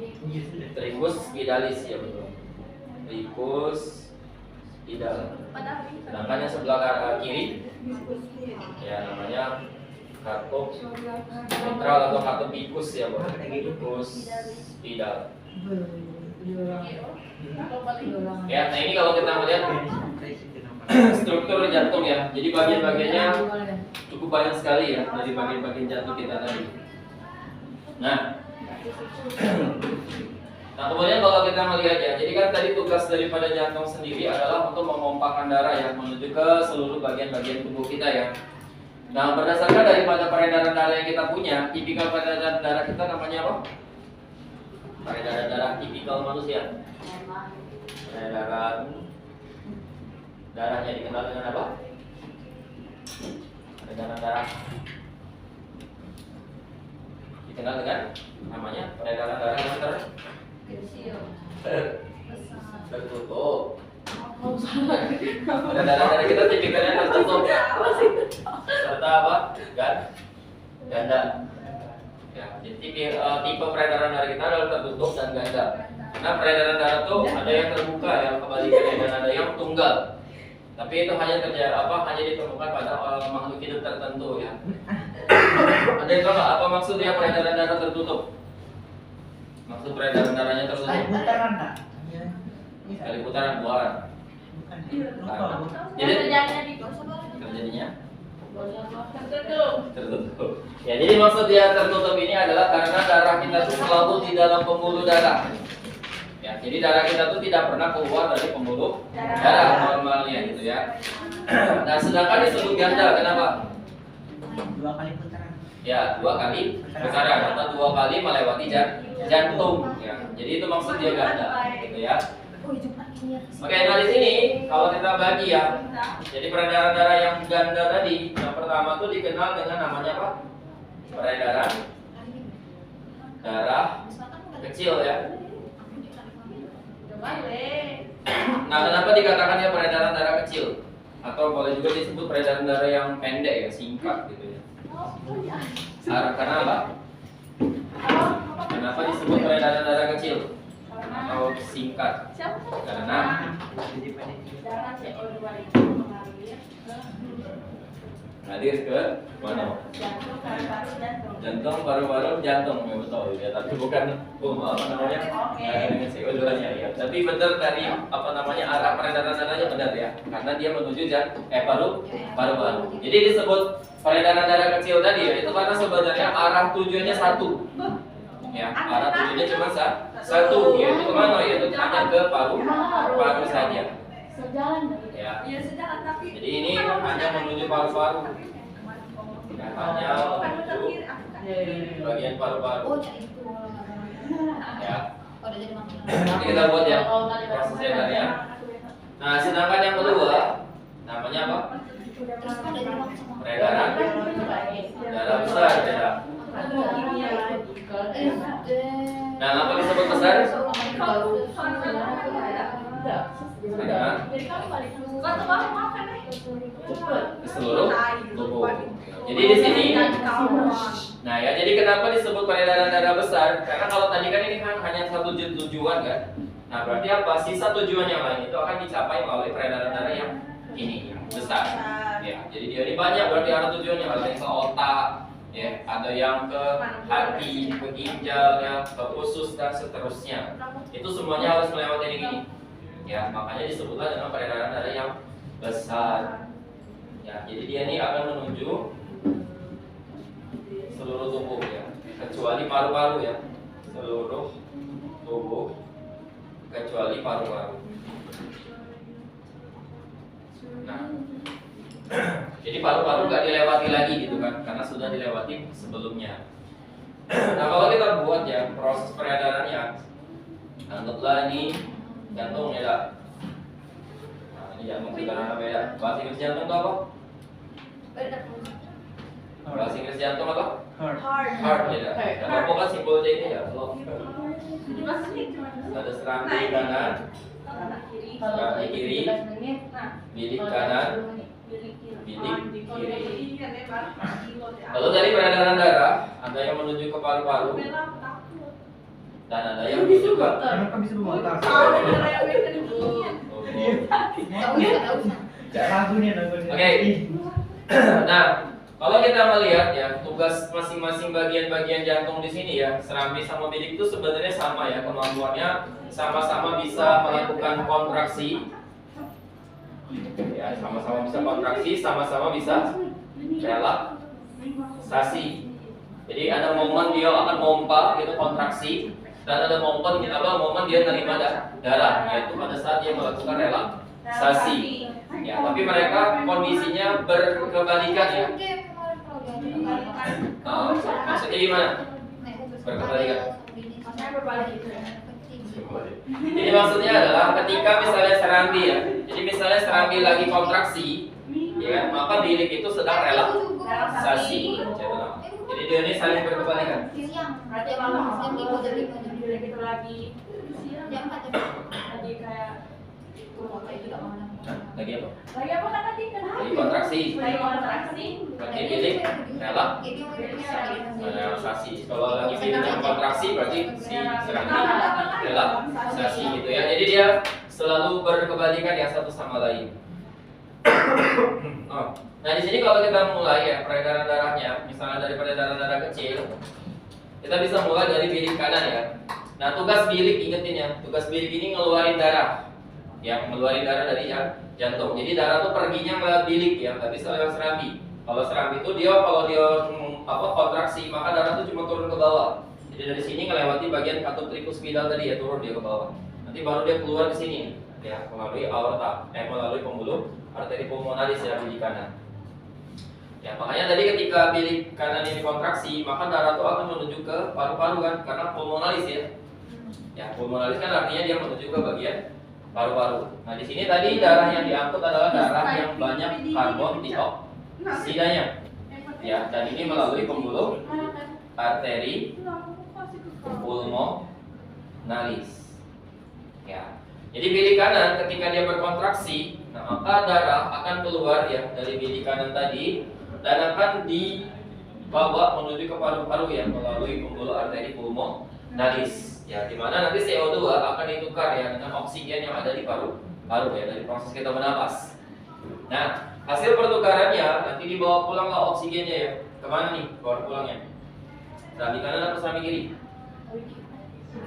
tricus spidalis ya betul. Tricus spidal. Sedangkan yang sebelah kiri ya namanya katup ventral atau katup picus ya betul. Picus spidal. Ya, nah ini kalau kita melihat struktur jantung ya. Jadi bagian-bagiannya cukup banyak sekali ya dari bagian-bagian jantung kita tadi. Nah kemudian kalau kita melihat ya, jadi kan tadi tugas daripada jantung sendiri adalah untuk memompahkan darah ya menuju ke seluruh bagian-bagian tubuh kita ya. Nah berdasarkan daripada peredaran darah yang kita punya, tipikal peredaran darah kita namanya apa? Peredaran darah tipikal manusia. Peredaran darahnya dikenal dengan apa? Peredaran darah dikenal dengan namanya peredaran darah yang tertutup. Peredaran darah kita tipikalnya tertutup. Serta apa? Ganda. Ya, jadi tipe peredaran darah kita adalah tertutup dan ganda. Nah peredaran darah itu ada yang terbuka ya kebalikannya dan ada yang tunggal. Tapi itu hanya terjadi hanya ditemukan pada makhluk hidup tertentu ya. Ada yang tahu nggak apa maksudnya peredaran darah tertutup? Maksud peredaran darahnya tertutup? Sekali putaran tak? Sekali putaran buaran. Jadi terjadinya tertutup. Ya jadi maksud dia tertutup ini adalah karena darah kita tuh selalu di dalam pembuluh darah. Ya, jadi darah kita tuh tidak pernah keluar dari pembuluh darah normalnya gitu ya. Nah, sedangkan disebut ganda kenapa? 2 kali putaran. Ya, 2 kali putaran atau 2 kali melewati jantung ya. Jadi itu maksud dia ganda gitu ya. Oh, Jumat ini ya. Oke, nah di sini kalau kita bagi ya, jadi peredaran darah yang ganda tadi, yang pertama tuh dikenal dengan namanya apa? Peredaran darah kecil ya. Nah, kenapa dikatakan dia peredaran darah kecil? Atau boleh juga disebut peredaran darah yang pendek ya, singkat gitu ya. Karena apa? Kenapa disebut peredaran darah kecil atau singkat? Karena ngalir ke mana? Jantung, paru-paru, jantung, ya betul ya. Tapi bukan apa namanya? Dengan CO2-nya ya. Tapi benar dari apa namanya arah peredaran darahnya benar ya. Karena dia menuju paru-paru. Jadi disebut peredaran darah kecil tadi ya. Itu karena sebenarnya arah tujuannya satu. Ya, arah tujuannya cuma satu, yaitu kemana? Yaitu hanya ke paru saja. Ya. Jadi ini hanya menuju paru-paru. Hanya menuju bagian paru-paru. Oh, jadi itu. Ya. Oh, udah jadi makin. Nanti kita buat ya prosesnya tadi ya. Nah, sedangkan yang kedua namanya apa? Terus kan udah jadi makin sama. Peredaran darah besar ya. Nah, apa disebut besar? Peredaran ke seluruh tubuh. Jadi di sini, nah ya, jadi kenapa disebut peredaran darah besar? Karena kalau tadi kan ini kan hanya satu tujuan kan. Nah berarti apa? Sisa tujuan yang lain itu akan dicapai melalui peredaran darah yang ini, yang besar. Ya, jadi dia ini banyak berarti ada tujuannya. Ada yang ke otak, ya, ada yang ke hati, ke ginjal, ya, ke usus dan seterusnya. Itu semuanya harus melewati ini. Ya, makanya disebutlah dengan peredaran darah yang besar. Ya, jadi dia ini akan menuju seluruh tubuh ya, kecuali paru-paru ya, seluruh tubuh kecuali paru-paru. Nah, jadi paru-paru nggak dilewati lagi gitu kan, karena sudah dilewati sebelumnya. Nah, kalau kita buat ya proses peredarannya, anggaplah ini jantung ya, dah. Nah, ini jantung kita nama beda. Bahasa Inggris jantung itu apa? Bahasa Inggris jantung apa? Heart ya, dah. Dan apa kan simbolnya ini ya? Ada serambi kanan, serambi kiri, bilik kanan, bilik kiri. Lalu dari peredaran darah ada yang menuju ke paru-paru dan ada yang menuju ke Kenapa bisa memotak? Oke. Nah, kalau kita melihat ya tugas masing-masing bagian-bagian jantung di sini ya, serambi sama bilik itu sebenarnya sama ya, kemampuannya sama-sama bisa melakukan kontraksi. Ya, sama-sama bisa kontraksi, sama-sama bisa relaksasi. Jadi ada momen dia akan mompa gitu kontraksi, dan ada momen dia menerima darah, yaitu pada saat dia melakukan relaksasi. Ya, tapi mereka kondisinya berkebalikan ya. Maksudnya gimana? Berkebalikan. Jadi maksudnya adalah ketika misalnya serambi ya, jadi misalnya serambi lagi kontraksi, ya maka bilik itu sedang relaksasi. Jadi dia ini saling berkebalikan. Lagi apa? Lagi apa kan tadi? Lagi kontraksi. Berarti bilik relaksasi. Kalau lagi bilik yang kontraksi berarti si serambi relaksasi gitu ya. Jadi dia selalu berkebalikan ya satu sama lain. Oh. Nah di sini kalau kita mulai ya peredaran darahnya, misalnya dari peredaran darah kecil, kita bisa mulai dari bilik kanan ya. Nah tugas bilik ingetin ya, tugas bilik ini ngeluarin darah, ya ngeluarin darah dari jantung. Jadi darah tuh perginya ke bilik ya, nggak bisa lewat serambi. Kalau serambi itu kalau dia kontraksi, maka darah tuh cuma turun ke bawah. Jadi dari sini ngelewati bagian katub tricuspidal tadi ya, turun dia ke bawah. Nanti baru dia keluar ke sini ya melalui aorta, melalui pembuluh arteri pulmonalis ya bilik kanan. Ya makanya tadi ketika bilik kanan ini kontraksi, maka darah itu akan menuju ke paru-paru kan, karena pulmonalis ya. Ya pulmonalis kan artinya dia menuju ke bagian paru-paru. Nah, di sini tadi darah yang diangkut adalah darah yang banyak karbon dioksidanya. Ya, dan ini melalui pembuluh arteri pulmonalis. Ya. Jadi bilik kanan ketika dia berkontraksi, nah maka darah akan keluar ya dari bilik kanan tadi dan akan dibawa menuju ke paru-paru ya melalui pembuluh arteri pulmonalis. Ya, di mana nanti CO2 akan ditukar ya dengan oksigen yang ada di paru-paru ya dari proses kita bernapas. Nah, hasil pertukarannya nanti dibawa pulanglah oksigennya ya. Kemana nih bawa pulangnya? Serambi kanan atau serambi kiri?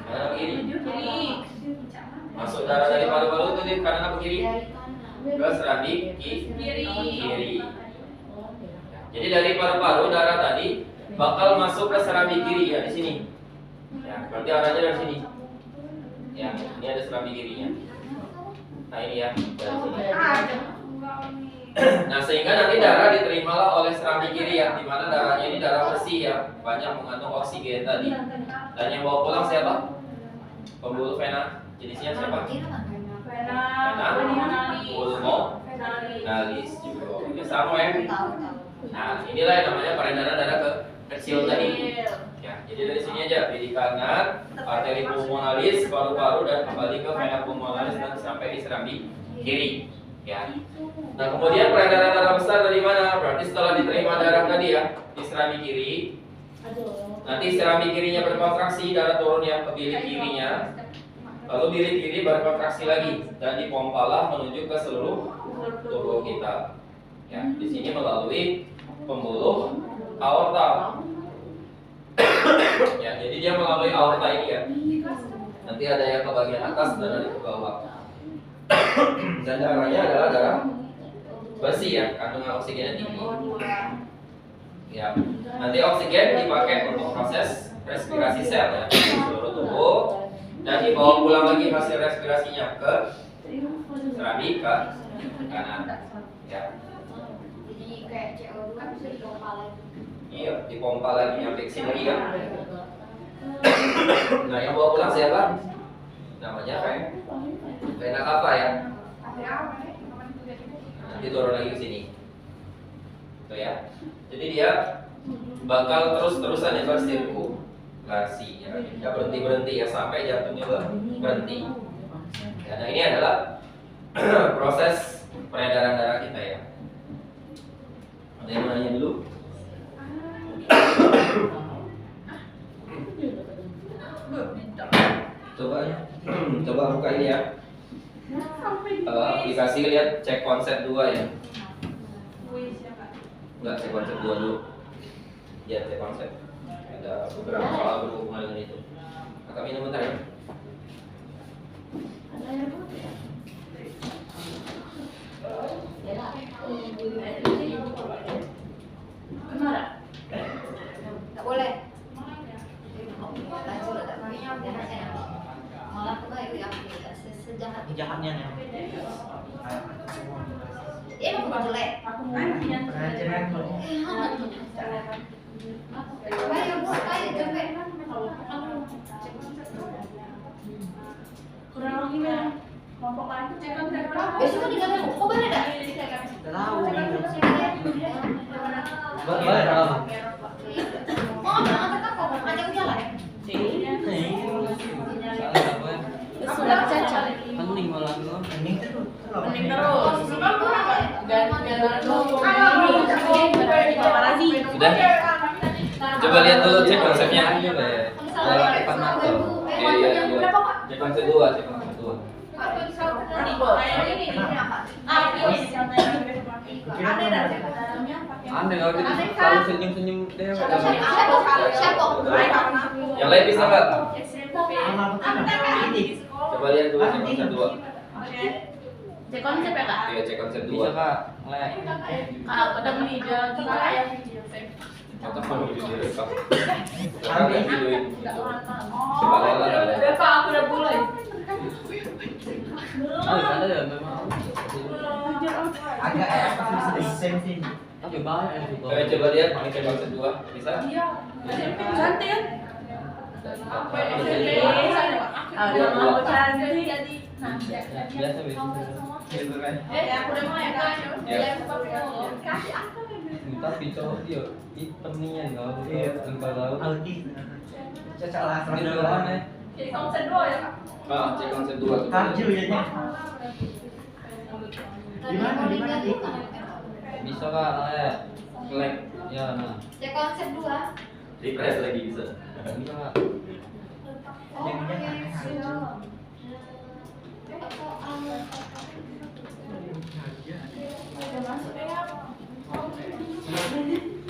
Kanan atau kiri? Masuk darah dari paru-paru itu di kanan atau kiri? Ke serambi kiri. Jadi dari paru-paru darah tadi bakal masuk ke serambi kiri ya di sini. Ya, berarti arahnya dari sini. Ya, ini ada serambi kirinya. Nah ini ya dari sini. Nah sehingga nanti darah diterimalah oleh serambi kiri ya, dimana darahnya ini darah bersih ya, banyak mengandung oksigen tadi. Dan yang bawa pulang siapa? Pembuluh vena. Jenisnya siapa? Vena pulmonalis juga. Ini sama ya. Nah inilah yang namanya peredaran darah ke kecil tadi. Ya, jadi dari sini aja bilik kanan, arteri pulmonalis, paru-paru dan kembali ke vena pulmonalis dan sampai di serambi kiri. Ya. Nah, kemudian peredaran darah besar dari mana? Berarti setelah diterima darah tadi ya di serambi kiri, nanti serambi kirinya berkontraksi, darah turun ya ke bilik kirinya. Lalu bilik kiri berkontraksi lagi dan dipompalah menuju ke seluruh tubuh kita. Ya, di sini melalui pembuluh aorta. Ya, jadi dia melalui aorta ini ya. Nanti ada yang ke bagian atas dan ada ke bawah. Dan darahnya adalah darah bersih ya, kandungan oksigennya tinggi. Ya, nanti oksigen dipakai untuk proses respirasi sel ya di seluruh tubuh dan dibawa pulang lagi hasil respirasinya ke serambi kanan. Ya. Jadi kayak CO2 kan bisa dipompa lagi. Iya, dipompa lagi nyampe ke sini lagi kan. Nah, yang bawa pulang siapa? Namanya vena cava ya. Nanti turun lagi ke sini. Tuh ya. Jadi dia bakal terus-terusan ya bersirkulasi ya. Tidak berhenti-berhenti ya sampai jantungnya berhenti. Ya, nah ini adalah proses peredaran darah kita ya. Ada yang mau nanya dulu? Coba buka ini ya. Aplikasi lihat cek konsep 2 ya. Enggak, cek konsep 2 dulu. Ya, cek konsep. Ada beberapa soal berhubungan dengan itu. Kakak minum bentar ya. Nggak boleh. Malah kebaik ya, sejahat. Jahatnya nih. Emang bukan jelek. Pelajaran loh. Baik, baik, capek. Kurang lagi ya. Kelompok lain tuh cek kan Besok kan tinggal kok boleh dah? Tahu. Oh, jangan tekan kok, ajak jalan. Sudah caca. Pening malah gua. Pening terus. Pening terus. Sudah? Coba lihat dulu cek konsepnya. Lewat depan mata. Iya. Cek konsep 2, cek konsep 2. Aneh kalau kita selalu senyum-senyum deh. Siapa? Yang lain bisa nggak? Ini. Coba lihat dulu cek konsep 2. Cek konsep ya kak? Iya, cek konsep 2. Bisa kak, ngelek. Kak udah beli jual gimana ya? Atau mau direkam. Ambil videoin. Coba lihat. Udah pak, aku udah mulai. Ada ya memang. Agak bisa desain sini. Tapi banyak yang suka. Coba lihat ini cek konsep 2. Bisa? Iya. Cantik kan? Ada mau cantik jadi. Nah, Biasa biasa. Gitu kan. aku udah mau ya kan. Ya. Kasih aku. Tapi cowok dia hitam nih ya enggak tanpa laut. Audi. Cocok lah Ini sama doang ya. Jadi kamu sedua ya kak. Cek konsep 2 tuh. Tarju ya nya. Gimana Di? Bisa Kak, Like ya nah. Cek konsep 2. refresh lagi bisa. Bisa Kak. Jadinya aneh aja. Udah masuk ya.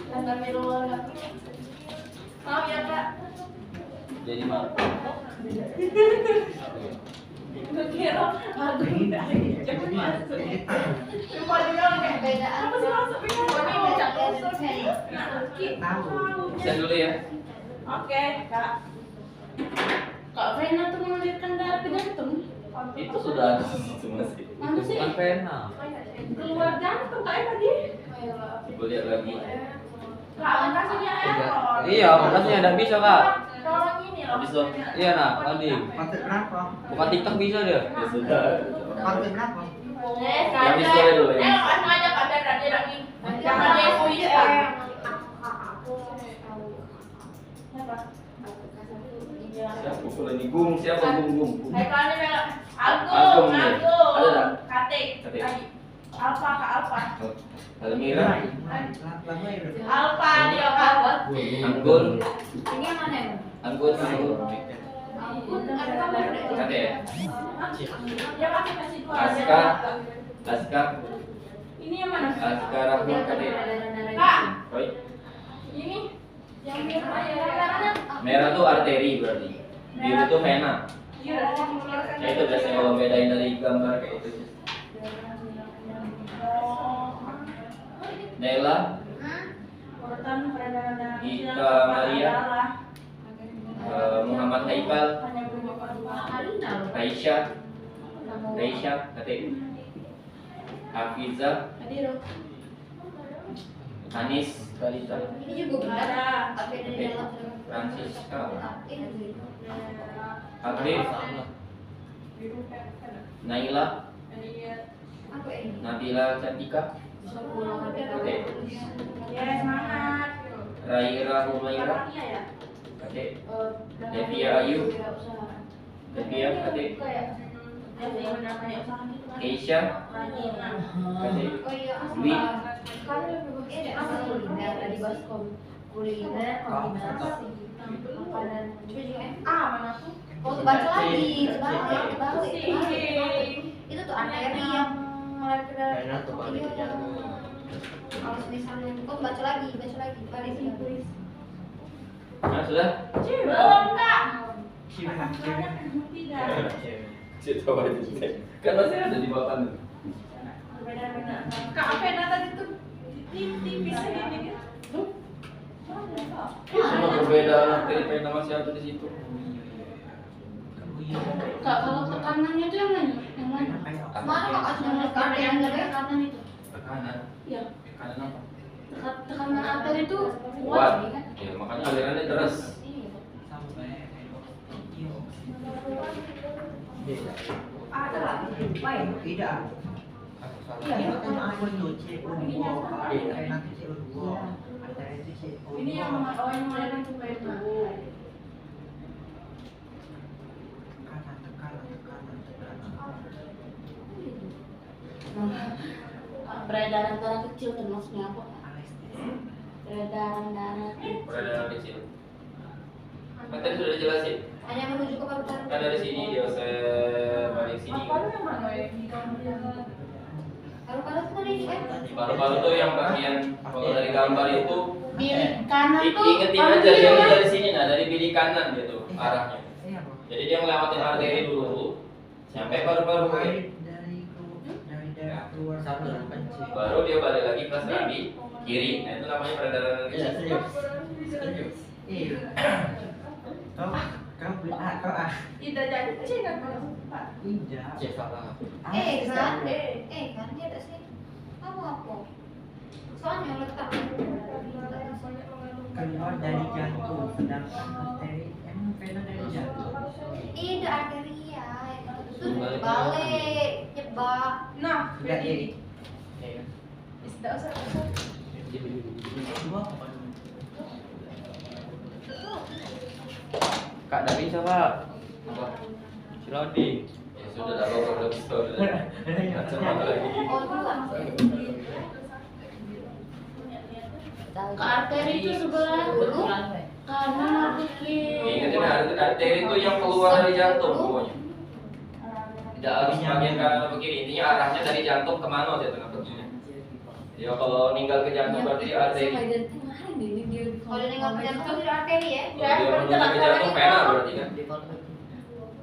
Dan mirror. Maaf ya kak. Jadi mah Gue kira aku udah cepet masuk. Cuma dia kayak Bedaan apa sih masuk ini? Ini mau jatuh Tahu. Bisa dulu ya. Oke kak. Kak Vena tuh mengalirkan darah ke jantung. Itu sudah ada itu masih. Mana sih? bukan pena. Keluar jantung kayak tadi. Gue lihat lagi. Kak, makasihnya error. Iya, makasihnya udah bisa Kak. Tolong ini loh. Habis dong. Iya nak, tadi. Konten berapa? Buka TikTok bisa dia. Ya sudah. Konten berapa? Yang bisa dulu, yang bisa. Langsung aja Kak Dan dia lagi. Jangan dia kuis ya. Siapa pula ini Gung? Siapa Gung? Hai kalian bilang Agung, Agung, ya. Agung. Ada tak? Kate. Kate. Alfa Kak Alfa. Almira, Lama ya udah. Alfa dia Kak. Anggun, Ini yang mana ya? Anggun, Ampun, ada kabar udah. Kade, Dia pakai masih dua. Aska, Aska, Ini yang mana? Aska Rahma Kade. Kak, Roy, ini yang merah ya. merah tuh arteri berarti. Biru tuh vena. Iya, ada yang mengeluarkan. Ya itu biasanya kalau bedain dari gambar kayak itu. Nela, Urutan peredaran darah kecil Ika tanpa Maria. gejala. Muhammad Haikal, Hanya beberapa dua. Raisya, Kade, Hafiza, Hadir. Anis, Kalita, Ini juga benar. Ada. Apa yang di dalam? Francisca, Ini. Afif, Naila, Apa ini? Nabila Cantika, Kade, Ya, semangat. Raira Humaira, Orangnya ya. Kade, Devia Ayu, Devia, Kade, Yang namanya usaha gitu kan. Keisha, Rajin. Kade, Oh iya, Dwi, kan ini ada kuliner di baskom kuliner kombinasi makanan coba juga Mana tuh? oh tuh baca lagi terbalik itu tuh arteri yang mulai ke Enak tuh balik ke jantung. kalau misalnya kau baca lagi balik sini tulis nah sudah? Belum kak. Siapa? Tidak. Saya coba itu kan masih ada di bawah nih. Beda-beda. Kak, apa yang tadi tuh tipis ini gitu. Cuma berbeda arteri vena masih ada di situ. Kak, kalau tekanannya tuh yang mana? Yang mana? mana kok asal ada yang dari kanan itu Tekanan, Iya. tekanan apa? Tekanan arteri itu Kuat. Ya makanya alirannya deras. ada lah. Tidak. Iya, kan aku nyuci CO2, nanti CO2, ada itu CO2. Ini yang yang mulai supaya dulu. Peredaran darah kecil tuh maksudnya apa? Peredaran darah kecil. Peredaran kecil. Kan tadi sudah dijelasin. hanya menuju ke paru-paru Kan dari sini dia saya balik sini. Paru-paru yang mana ya? Di dalam paru-paru tuh mana ini kan Paru-paru tuh yang bagian kalau dari gambar itu bilik kanan tuh. ingetin aja dia dari sini nah dari bilik kanan dia tuh arahnya. Iya, Bro. Jadi dia ngelewatin arteri dulu sampai paru-paru Dari daerah keluar Satu kencing. baru dia balik lagi ke kaki kiri. Nah itu namanya peredaran Iya, kecil. serius. Iya. Kau beli kau Tidak jadi kecil kan Pak? tidak. Cek salah. kan kan dia ada sini kamu apa soalnya letak Keluar dari jantung, sedangkan arteri emang Pena dari jatuh. Tidak arteria, itu balik, jebak. Nah, Enggak ini. ini. Iya kan? Tidak usah. Dua apa? Kak dari siapa? Apa? Si Lodi. Ya sudah dah lo udah bisa udah. Macam apa lagi? Oh, dua. Ke arteri itu sebelah dulu. Kanan atau kiri? Ingat ini arteri itu yang keluar dari jantung pokoknya. Tidak harus bagian kanan atau kiri, ini arahnya dari jantung kemana aja tengah perginya. Ya kalau meninggal ke jantung berarti arteri. Kalau nengok ke jantung itu arteri ya. Kalau dia menuju ke jantung vena berarti kan.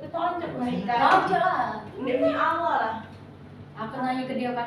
Ketonjok mereka. Tahu lah. Demi Allah lah. Aku nanya ke dia kan,